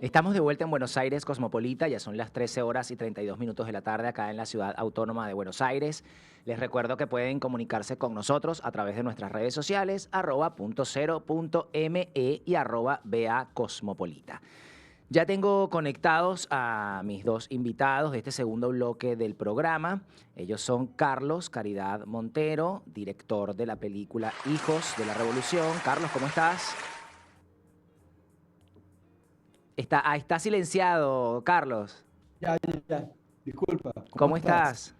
Estamos de vuelta en Buenos Aires, Cosmopolita, ya son las 13 horas y 32 minutos de la tarde acá en la ciudad autónoma de Buenos Aires. Les recuerdo que pueden comunicarse con nosotros a través de nuestras redes sociales, @.0.me y @BA Cosmopolita. Ya tengo conectados a mis dos invitados de este segundo bloque del programa. Ellos son Carlos Caridad Montero, director de la película Hijos de la Revolución. Carlos, ¿cómo estás? Está silenciado, Carlos. Ya. Disculpa, ¿cómo ¿Cómo estás? estás?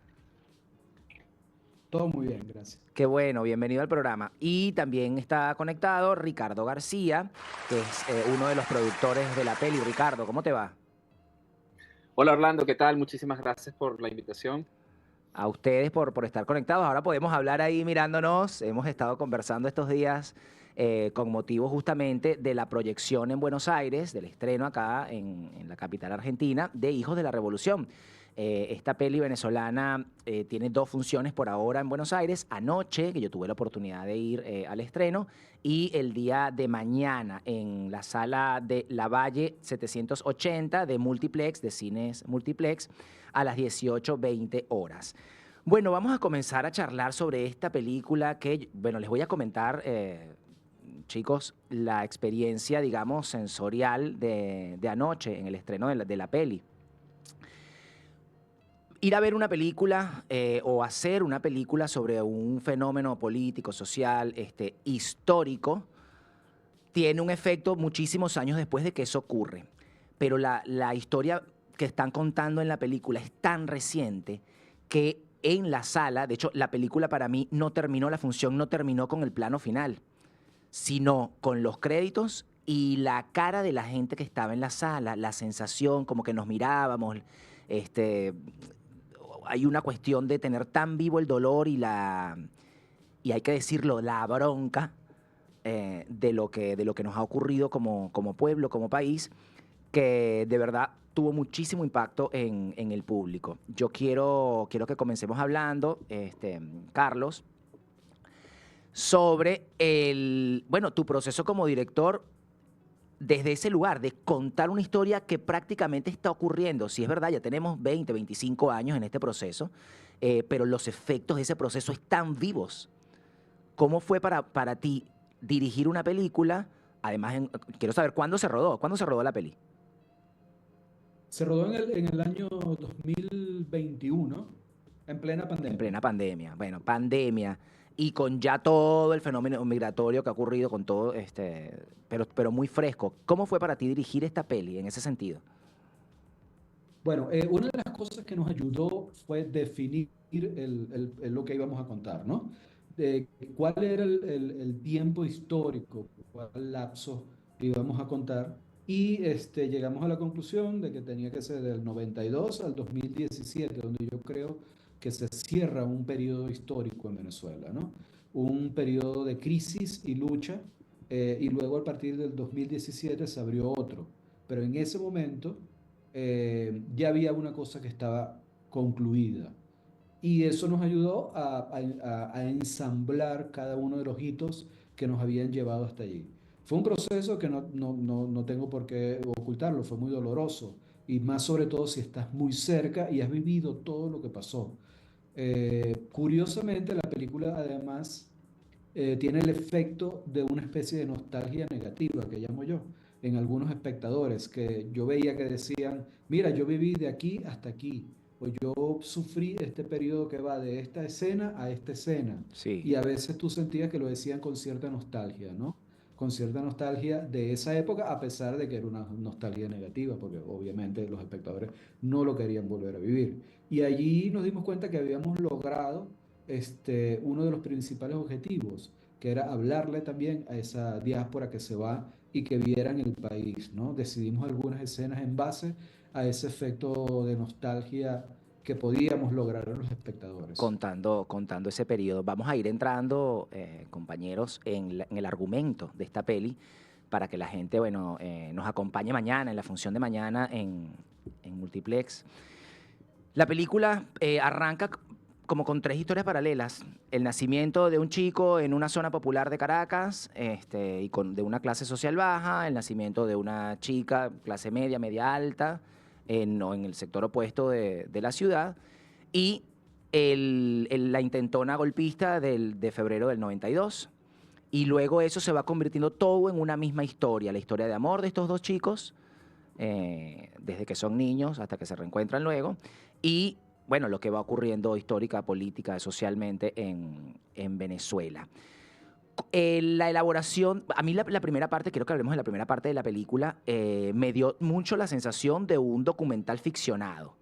Todo muy bien, gracias. Qué bueno, bienvenido al programa. Y también está conectado Ricardo García, que es uno de los productores de la peli. Ricardo, ¿cómo te va? Hola Orlando, ¿qué tal? Muchísimas gracias por la invitación. A ustedes por estar conectados. Ahora podemos hablar ahí mirándonos. Hemos estado conversando estos días con motivo justamente de la proyección en Buenos Aires, del estreno acá en la capital argentina, de Hijos de la Revolución. Esta peli venezolana tiene dos funciones por ahora en Buenos Aires. Anoche, que yo tuve la oportunidad de ir al estreno, y el día de mañana en la sala de La Valle 780 de Multiplex, de Cines Multiplex, a las 18:20 horas. Bueno, vamos a comenzar a charlar sobre esta película que, bueno, les voy a comentar, chicos, la experiencia, digamos, sensorial de anoche en el estreno de la peli. Ir a ver una película o hacer una película sobre un fenómeno político, social, histórico, tiene un efecto muchísimos años después de que eso ocurre. Pero la historia que están contando en la película es tan reciente que en la sala, de hecho, la película para mí no terminó, la función no terminó con el plano final, sino con los créditos y la cara de la gente que estaba en la sala, la sensación, como que nos mirábamos. este, Hay una cuestión de tener tan vivo el dolor y hay que decirlo, la bronca de lo que nos ha ocurrido como pueblo, como país, que de verdad tuvo muchísimo impacto en el público. Yo quiero que comencemos hablando, Carlos, sobre tu proceso como director desde ese lugar, de contar una historia que prácticamente está ocurriendo. Si es verdad, ya tenemos 20, 25 años en este proceso, pero los efectos de ese proceso están vivos. ¿Cómo fue para ti dirigir una película? Además, quiero saber cuándo se rodó la peli. Se rodó en el año 2021, en plena En pandemia. plena pandemia. Bueno, pandemia. Y con ya todo el fenómeno migratorio que ha ocurrido, con todo, pero muy fresco. ¿Cómo fue para ti dirigir esta peli en ese sentido? Bueno, una de las cosas que nos ayudó fue definir lo que íbamos a contar, ¿no? De cuál era el tiempo histórico, cuál lapso íbamos a contar. Y llegamos a la conclusión de que tenía que ser del 92 al 2017, donde yo creo que se cierra un periodo histórico en Venezuela, ¿no? Un periodo de crisis y lucha, y luego a partir del 2017 se abrió otro. Pero en ese momento ya había una cosa que estaba concluida. Y eso nos ayudó a ensamblar cada uno de los hitos que nos habían llevado hasta allí. Fue un proceso que no tengo por qué ocultarlo, fue muy doloroso. Y más sobre todo si estás muy cerca y has vivido todo lo que pasó. Curiosamente, la película además tiene el efecto de una especie de nostalgia negativa, que llamo yo, en algunos espectadores, que yo veía que decían, mira, yo viví de aquí hasta aquí, o yo sufrí este periodo que va de esta escena a esta escena, Sí. y a veces tú sentías que lo decían con cierta nostalgia, ¿no? Con cierta nostalgia de esa época, a pesar de que era una nostalgia negativa, porque obviamente los espectadores no lo querían volver a vivir. Y allí nos dimos cuenta que habíamos logrado uno de los principales objetivos, que era hablarle también a esa diáspora que se va y que vieran el país, ¿no? Decidimos algunas escenas en base a ese efecto de nostalgia que podíamos lograr en los espectadores. Contando ese periodo. Vamos a ir entrando, compañeros, en el argumento de esta peli para que la gente, bueno, nos acompañe mañana, en la función de mañana en Multiplex. La película arranca como con tres historias paralelas. El nacimiento de un chico en una zona popular de Caracas, de una clase social baja, el nacimiento de una chica, clase media, media alta, en el sector opuesto de la ciudad, y la intentona golpista de febrero del 92. Y luego eso se va convirtiendo todo en una misma historia, la historia de amor de estos dos chicos, desde que son niños hasta que se reencuentran luego, y bueno, lo que va ocurriendo histórica, política, socialmente en Venezuela. La elaboración, a mí la primera parte, quiero que hablemos de la primera parte de la película, me dio mucho la sensación de un documental ficcionado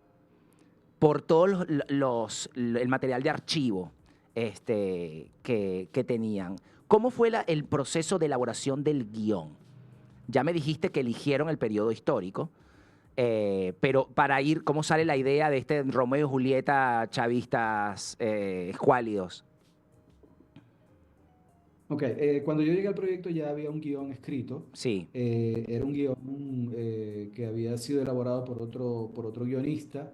por todo el material de archivo que tenían. ¿Cómo fue el proceso de elaboración del guión? Ya me dijiste que eligieron el periodo histórico, pero para ir, ¿cómo sale la idea de este Romeo y Julieta chavistas escuálidos? Ok, cuando yo llegué al proyecto ya había un guión escrito. Sí, Era un guión que había sido elaborado por otro guionista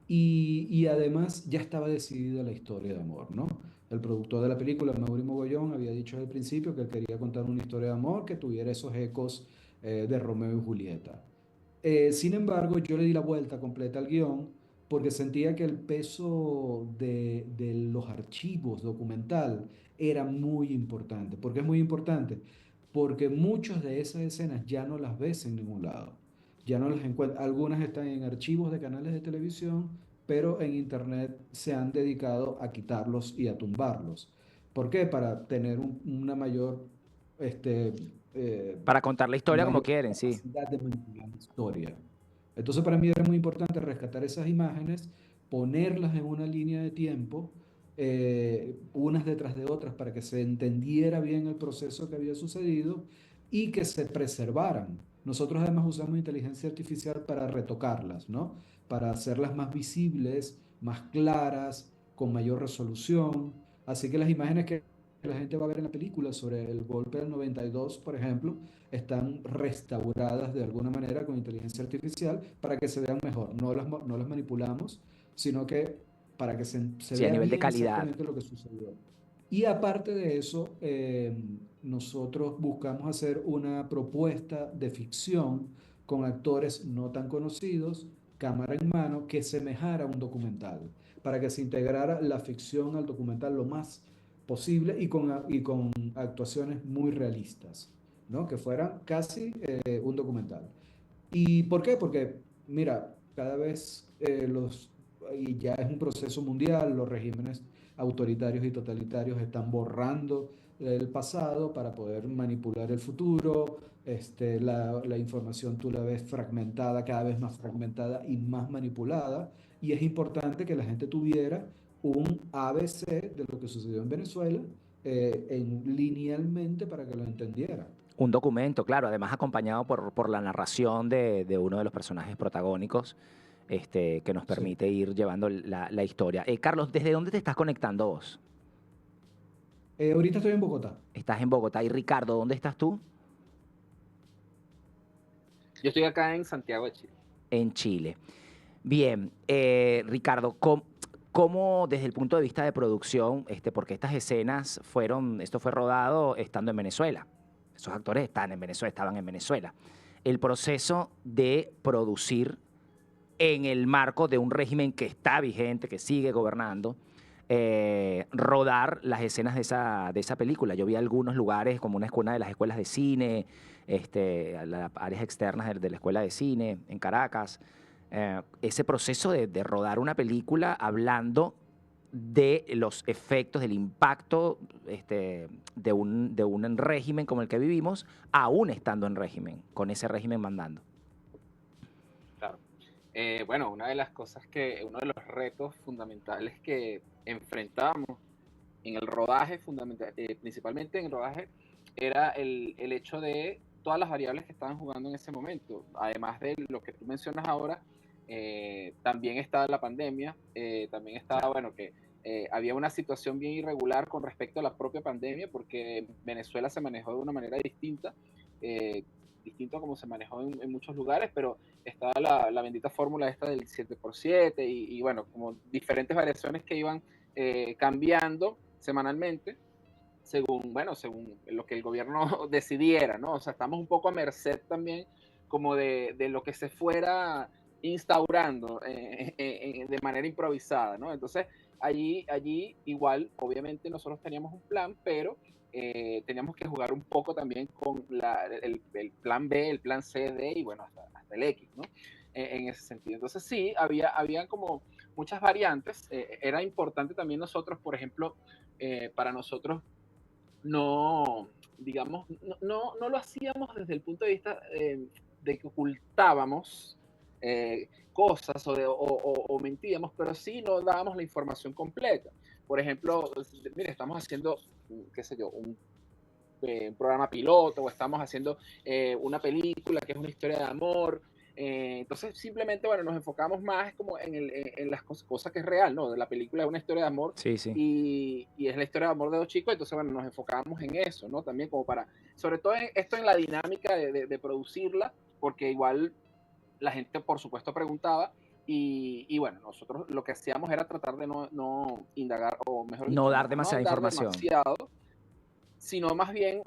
y además ya estaba decidida la historia de amor, ¿no? El productor de la película, Mauri Mogollón, había dicho desde el principio que él quería contar una historia de amor que tuviera esos ecos de Romeo y Julieta. Sin embargo, yo le di la vuelta completa al guión porque sentía que el peso de los archivos documental era muy importante. ¿Por qué es muy importante? Porque muchas de esas escenas ya no las ves en ningún lado. Ya no las encuentras. Algunas están en archivos de canales de televisión, pero en internet se han dedicado a quitarlos y a tumbarlos. ¿Por qué? Para tener una mayor, este, eh, para contar la historia como mayor quieren, sí. capacidad de manipular la historia. Entonces para mí era muy importante rescatar esas imágenes, ponerlas en una línea de tiempo, unas detrás de otras, para que se entendiera bien el proceso que había sucedido y que se preservaran. Nosotros además usamos inteligencia artificial para retocarlas, ¿no? Para hacerlas más visibles, más claras, con mayor resolución. Así que las imágenes que la gente va a ver en la película sobre el golpe del 92, por ejemplo, están restauradas de alguna manera con inteligencia artificial para que se vean mejor. No las manipulamos, sino que para que se Sí, a vea nivel de bien calidad. exactamente lo que sucedió. Y aparte de eso, nosotros buscamos hacer una propuesta de ficción con actores no tan conocidos, cámara en mano, que semejara a un documental, para que se integrara la ficción al documental lo más posible y con actuaciones muy realistas, ¿no? Que fueran casi un documental. ¿Y por qué? Porque, mira, cada vez y ya es un proceso mundial, los regímenes autoritarios y totalitarios están borrando el pasado para poder manipular el futuro. La información tú la ves fragmentada, cada vez más fragmentada y más manipulada. Y es importante que la gente tuviera un ABC de lo que sucedió en Venezuela linealmente para que lo entendiera. Un documento, claro, además acompañado por la narración de uno de los personajes protagónicos, que nos Sí. permite ir llevando la historia. Carlos, ¿desde dónde te estás conectando vos? Ahorita estoy en Bogotá. Estás en Bogotá. Y Ricardo, ¿dónde estás tú? Yo estoy acá en Santiago de Chile. En Chile. Bien, Ricardo, ¿cómo desde el punto de vista de producción, porque estas escenas esto fue rodado estando en Venezuela? Esos actores están en Venezuela, estaban en Venezuela. El proceso de producir en el marco de un régimen que está vigente, que sigue gobernando, rodar las escenas de esa película. Yo vi algunos lugares como una de las escuelas de cine, las áreas externas de la escuela de cine en Caracas. Ese proceso de rodar una película hablando de los efectos, del impacto de un régimen como el que vivimos, aún estando en régimen, con ese régimen mandando. Claro. Bueno, uno de los retos fundamentales que enfrentamos en el rodaje, principalmente en el rodaje, era el hecho de todas las variables que estaban jugando en ese momento. Además de lo que tú mencionas ahora, también está la pandemia, también estaba, bueno, que había una situación bien irregular con respecto a la propia pandemia, porque Venezuela se manejó de una manera distinta, distinto a como se manejó en muchos lugares, pero estaba la bendita fórmula esta del 7x7 y bueno, como diferentes variaciones que iban cambiando semanalmente según lo que el gobierno decidiera, ¿no? O sea, estamos un poco a merced también como de lo que se fuera instaurando de manera improvisada, ¿no? Entonces, allí igual, obviamente nosotros teníamos un plan, pero teníamos que jugar un poco también con el plan B, el plan C, D y bueno, hasta el X, ¿no? En ese sentido. Entonces sí, había como muchas variantes. Era importante también nosotros, por ejemplo, para nosotros no, digamos, no lo hacíamos desde el punto de vista de que ocultábamos cosas o mentíamos, pero sí no dábamos la información completa. Por ejemplo, mire, estamos haciendo, qué sé yo, un programa piloto o estamos haciendo una película que es una historia de amor. Entonces, simplemente, bueno, nos enfocamos más como en las cosas que es real, ¿no? La película es una historia de amor Sí, sí. y es la historia de amor de dos chicos, entonces, bueno, nos enfocamos en eso, ¿no? También como sobre todo esto en la dinámica de producirla, porque igual la gente, por supuesto, preguntaba. Y bueno, nosotros lo que hacíamos era tratar de no indagar, o mejor No dicho, dar no demasiada ahondar información. demasiado, sino más bien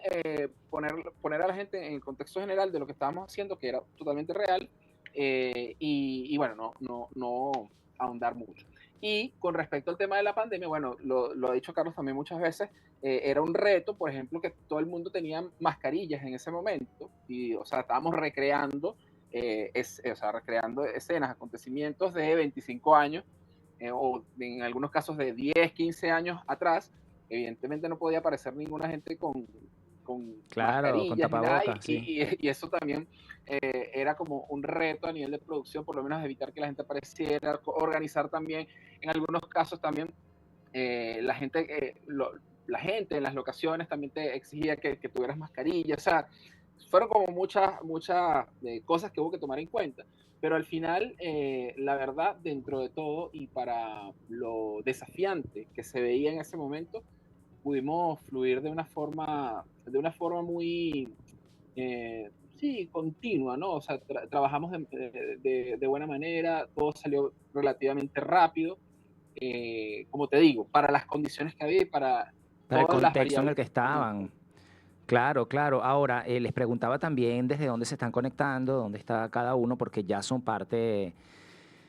poner a la gente en el contexto general de lo que estábamos haciendo, que era totalmente real, y bueno, no ahondar mucho. Y con respecto al tema de la pandemia, bueno, lo ha dicho Carlos también muchas veces, era un reto, por ejemplo, que todo el mundo tenía mascarillas en ese momento, y o sea, estábamos recreando, recreando escenas, acontecimientos de 25 años, o en algunos casos de 10, 15 años atrás. Evidentemente no podía aparecer ninguna gente con Claro, con mascarillas ni nada, tapabocas, sí. y eso también era como un reto a nivel de producción, por lo menos evitar que la gente apareciera, organizar también, en algunos casos también, la gente en las locaciones también te exigía que tuvieras mascarilla, o sea, fueron como muchas cosas que hubo que tomar en cuenta. Pero al final, la verdad, dentro de todo y para lo desafiante que se veía en ese momento, pudimos fluir de una forma muy, sí, continua, ¿no? O sea, trabajamos de buena manera, todo salió relativamente rápido, como te digo, para las condiciones que había y para Para el todas las contexto en el variables que que teníamos en estaban. cuenta. Claro, claro. Ahora, les preguntaba también desde dónde se están conectando, dónde está cada uno, porque ya son parte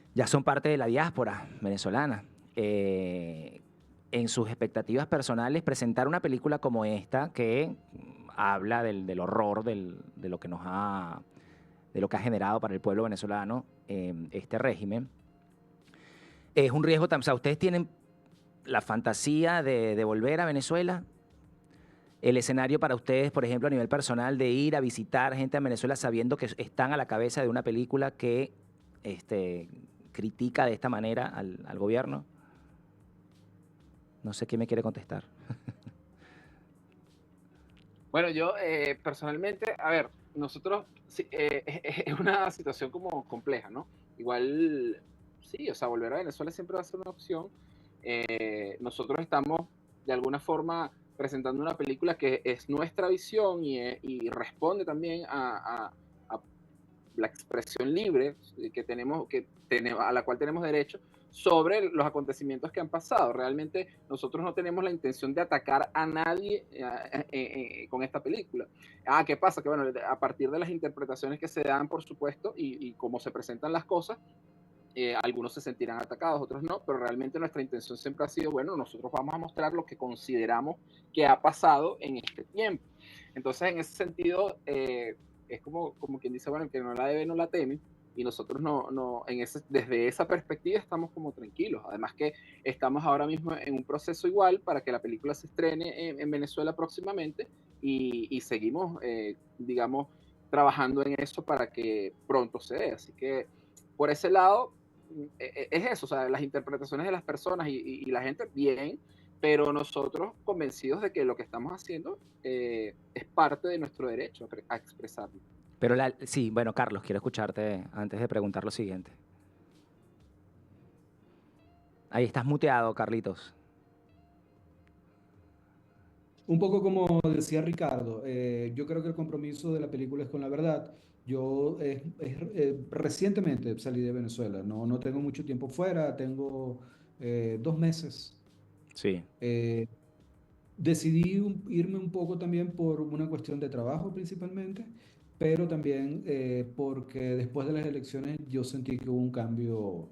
de la diáspora venezolana. En sus expectativas personales, presentar una película como esta, que habla del horror de lo que ha generado para el pueblo venezolano este régimen, es un riesgo también. O sea, ustedes tienen la fantasía de volver a Venezuela. El escenario para ustedes, por ejemplo, a nivel personal, de ir a visitar gente en Venezuela sabiendo que están a la cabeza de una película que critica de esta manera al gobierno. No sé quién me quiere contestar. Bueno, yo personalmente, a ver, nosotros, sí, es una situación como compleja, ¿no? Igual, sí, o sea, volver a Venezuela siempre va a ser una opción. Nosotros estamos de alguna forma presentando una película que es nuestra visión y responde también a la expresión libre a la cual tenemos derecho sobre los acontecimientos que han pasado. Realmente nosotros no tenemos la intención de atacar a nadie con esta película. ¿Qué pasa? Que bueno, a partir de las interpretaciones que se dan, por supuesto, y cómo se presentan las cosas, algunos se sentirán atacados, otros no, pero realmente nuestra intención siempre ha sido, bueno, nosotros vamos a mostrar lo que consideramos que ha pasado en este tiempo. Entonces, en ese sentido, es como quien dice, bueno, el que no la debe no la teme, y nosotros desde esa perspectiva estamos como tranquilos. Además que estamos ahora mismo en un proceso igual para que la película se estrene en Venezuela próximamente y seguimos, digamos, trabajando en eso para que pronto se dé. Así que por ese lado, es eso, o sea, las interpretaciones de las personas y la gente, bien, pero nosotros convencidos de que lo que estamos haciendo es parte de nuestro derecho a expresarlo. Pero sí, bueno, Carlos, quiero escucharte antes de preguntar lo siguiente. Ahí estás muteado, Carlitos. Un poco como decía Ricardo, yo creo que el compromiso de la película es con la verdad. Yo recientemente salí de Venezuela, no tengo mucho tiempo fuera, tengo 2 meses Sí. Eh, Decidí irme un poco también por una cuestión de trabajo principalmente, pero también porque después de las elecciones yo sentí que hubo un cambio,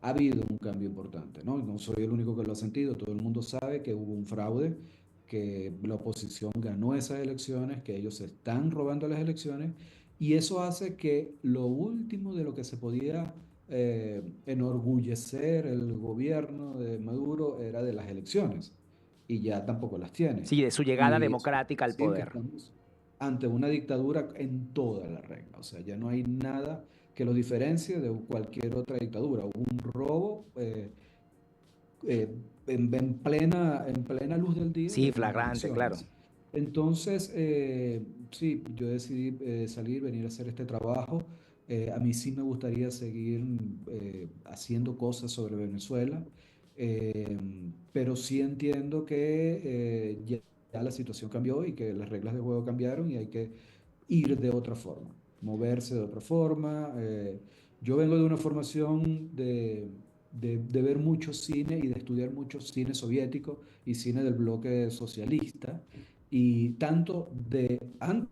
ha habido un cambio importante, ¿no? No soy el único que lo ha sentido, todo el mundo sabe que hubo un fraude, que la oposición ganó esas elecciones, que ellos se están robando las elecciones, y eso hace que lo último de lo que se podía enorgullecer el gobierno de Maduro era de las elecciones y ya tampoco las tiene. Sí, de su llegada Y eso democrática quiere al decir que poder. estamos ante una dictadura en toda la regla. O sea, ya no hay nada que lo diferencie de cualquier otra dictadura. Hubo un robo eh, en plena luz del día Sí, en las flagrante, claro. elecciones. Entonces, sí, yo decidí salir, venir a hacer este trabajo. A mí sí me gustaría seguir haciendo cosas sobre Venezuela, eh, pero sí entiendo que ya la situación cambió y que las reglas de juego cambiaron y hay que ir de otra forma, moverse de otra forma. Yo vengo de una formación de ver mucho cine y de estudiar mucho cine soviético y cine del bloque socialista, y tanto de antes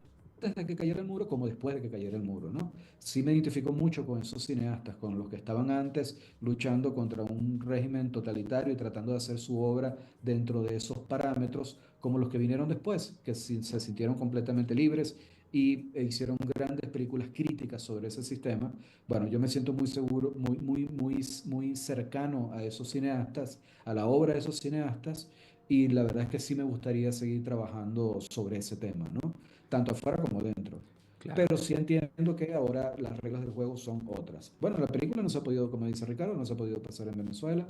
de que cayera el muro como después de que cayera el muro, ¿no? Sí me identifico mucho con esos cineastas, con los que estaban antes luchando contra un régimen totalitario y tratando de hacer su obra dentro de esos parámetros, como los que vinieron después, que se sintieron completamente libres y hicieron grandes películas críticas sobre ese sistema. Bueno, yo me siento muy seguro, muy cercano a esos cineastas, a la obra de esos cineastas, y la verdad es que sí me gustaría seguir trabajando sobre ese tema, ¿no? Tanto afuera como dentro. Claro. Pero sí entiendo que ahora las reglas del juego son otras. Bueno, la película no se ha podido, como dice Ricardo, no se ha podido pasar en Venezuela.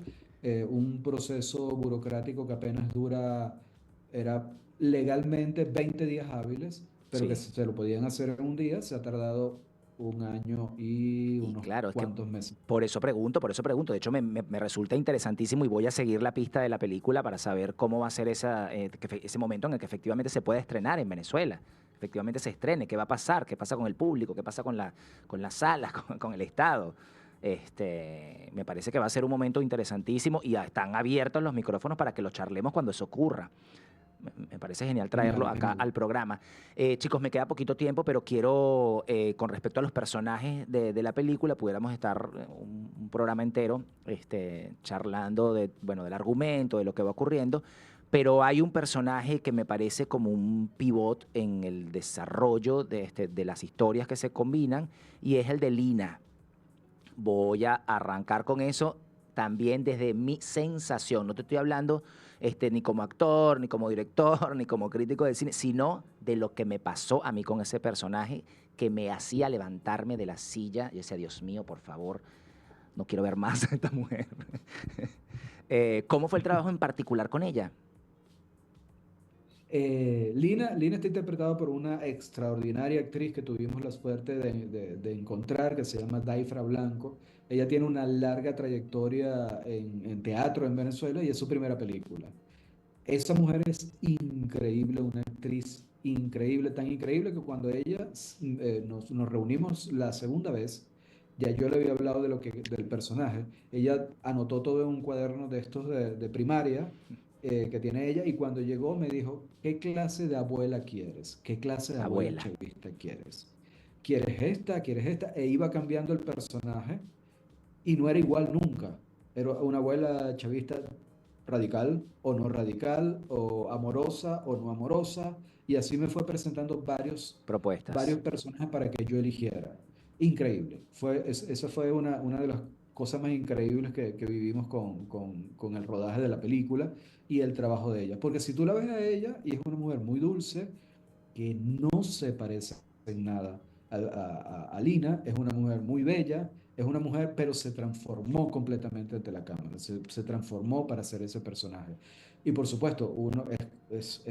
Un proceso burocrático que apenas era legalmente 20 días hábiles, pero que Sí. se lo podían hacer en un día, se ha tardado un año y Y unos claro, es que cuantos meses. por eso pregunto, por eso pregunto. De hecho, me resulta interesantísimo y voy a seguir la pista de la película para saber cómo va a ser ese momento en el que efectivamente se puede estrenar en Venezuela. Efectivamente se estrene, qué va a pasar, qué pasa con el público, qué pasa con las salas, con el Estado. Me parece que va a ser un momento interesantísimo y ya están abiertos los micrófonos para que lo charlemos cuando eso ocurra. Me parece genial traerlo Genial, acá genial. al programa. Chicos, me queda poquito tiempo, pero quiero, con respecto a los personajes de la película, pudiéramos estar un programa entero charlando bueno, del argumento, de lo que va ocurriendo, pero hay un personaje que me parece como un pivot en el desarrollo de las historias que se combinan, y es el de Lina. Voy a arrancar con eso también desde mi sensación. No te estoy hablando ni como actor, ni como director, ni como crítico de cine, sino de lo que me pasó a mí con ese personaje que me hacía levantarme de la silla. Yo decía, Dios mío, por favor, no quiero ver más a esta mujer. ¿Cómo fue el trabajo en particular con ella? Lina está interpretada por una extraordinaria actriz que tuvimos la suerte de encontrar, que se llama Daifra Blanco. Ella tiene una larga trayectoria en teatro en Venezuela y es su primera película. Esa mujer es increíble, una actriz increíble, tan increíble que cuando nos reunimos la segunda vez, ya yo le había hablado del personaje. Ella anotó todo en un cuaderno de estos de primaria que tiene ella, y cuando llegó me dijo, ¿qué clase de abuela quieres? ¿Qué clase de abuela Abuela. chavista quieres? ¿Quieres esta? ¿Quieres esta? E iba cambiando el personaje y no era igual nunca. Era una abuela chavista radical o no radical, o amorosa o no amorosa, y así me fue presentando varios Propuestas. personajes para que yo eligiera. Increíble. Esa fue una de las cosas más increíbles que vivimos con el rodaje de la película y el trabajo de ella. Porque si tú la ves a ella, y es una mujer muy dulce, que no se parece en nada a Lina, es una mujer muy bella, es una mujer, pero se transformó completamente ante la cámara, se transformó para ser ese personaje. Y por supuesto, es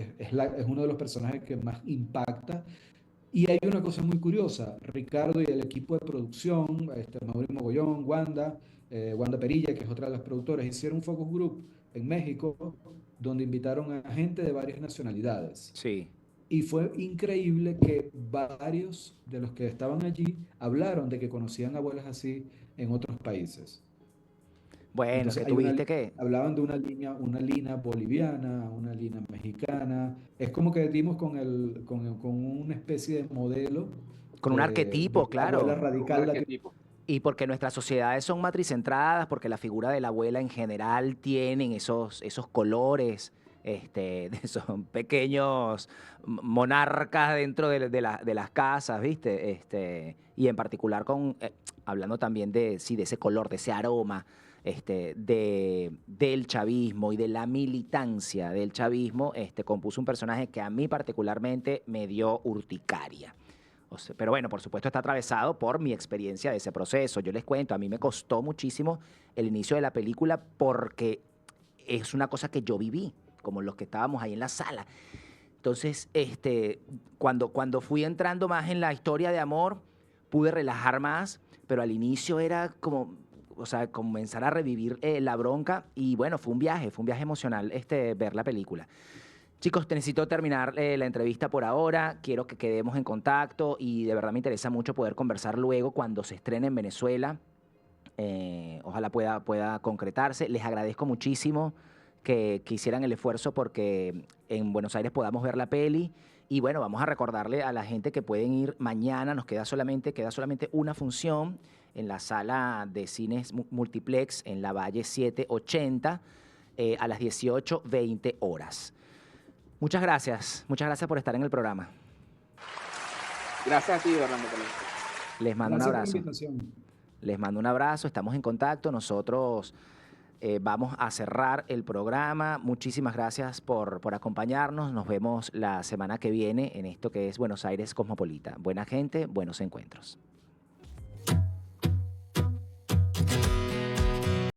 uno de los personajes que más impacta. Y hay una cosa muy curiosa, Ricardo y el equipo de producción, Mauricio Mogollón, Wanda Perilla, que es otra de las productoras, hicieron un focus group en México donde invitaron a gente de varias nacionalidades. Sí. Y fue increíble que varios de los que estaban allí hablaron de que conocían abuelas así en otros países. Bueno, Entonces que tuviste que, hablaban de una línea boliviana, una línea mexicana. Es como que dimos con una especie de modelo con un de arquetipo, la abuela claro. Un radical latinoamericana. arquetipo. Y porque nuestras sociedades son matricentradas, porque la figura de la abuela en general tienen esos colores, son pequeños monarcas dentro de las casas, ¿viste? Y en particular hablando también sí, de ese color, de ese aroma, del chavismo y de la militancia del chavismo, compuso un personaje que a mí particularmente me dio urticaria. Pero bueno, por supuesto está atravesado por mi experiencia de ese proceso. Yo les cuento, a mí me costó muchísimo el inicio de la película porque es una cosa que yo viví, como los que estábamos ahí en la sala. Entonces, cuando fui entrando más en la historia de amor, pude relajar más, pero al inicio era como, o sea, comenzar a revivir la bronca y bueno, fue un viaje emocional ver la película. Chicos, necesito terminar la entrevista por ahora. Quiero que quedemos en contacto y de verdad me interesa mucho poder conversar luego cuando se estrene en Venezuela. Ojalá pueda concretarse. Les agradezco muchísimo que hicieran el esfuerzo porque en Buenos Aires podamos ver la peli. Y bueno, vamos a recordarle a la gente que pueden ir mañana. Nos queda solamente una función en la sala de cines multiplex en la Valle 780 a las 18:20 horas. Muchas gracias por estar en el programa. Gracias a ti, Orlando. Les mando un Gracias por la abrazo. invitación. Les mando un abrazo, estamos en contacto. Nosotros vamos a cerrar el programa. Muchísimas gracias por acompañarnos. Nos vemos la semana que viene en esto que es Buenos Aires Cosmopolita. Buena gente, buenos encuentros.